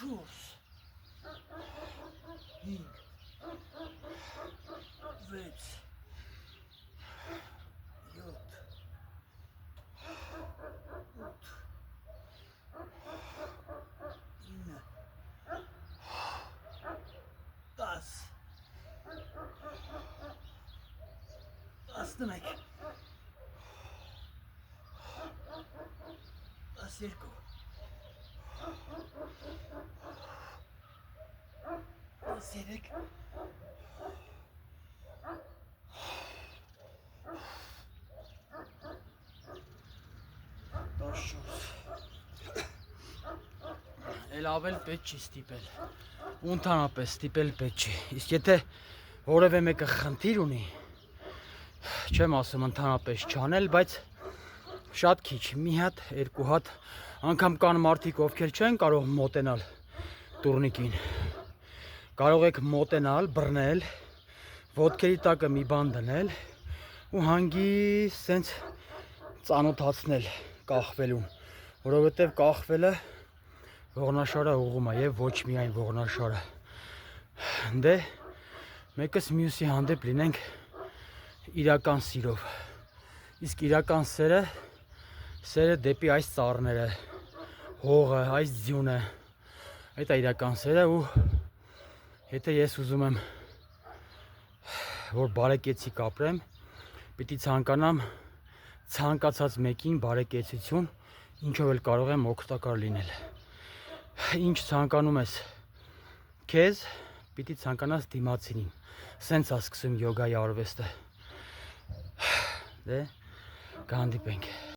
4 5 6 7 8 9 10 11 12 13 Էլ ավել պետք չի ստիպել, ու ընդհանրապես ստիպել պետք չի, իսկ եթե որևէ մեկը խնդիր ունի, չեմ ասում ընդհանրապես չանել, բայց շատ քիչ, մի հատ, երկու հատ, անգամ կան մարդիկ, ովքեր չեն կարող մոտենալ տուրնիկին, կարող եք մոտենալ, բռնել, ոտքերի տակը մի բան դնել ու հանգիստ սենց ծանոթացնել կախվելուն, որովհետև կախվելը ողնաշարը ուղում է և ոչ միայն ողնաշարը, դե մեկս մյուսի հանդեպ լինենք իրական սիրով, իսկ իրական սերը դեպի այս ծառները, հողը, այս ձյունը, այդ է իրական սերը ու եթե ես ուզում եմ, որ բարեկեցիկ ապրեմ, պիտի ցանկանամ ցանկացած մեկին բարեկեցություն, ինչով էլ կարող եմ օգտակար լինել, ինչ ցանկանում ես քեզ, պիտի ցանկանաս դիմացինին, սենց է սկսում յոգայի արվեստը, դե կհանդիպենք։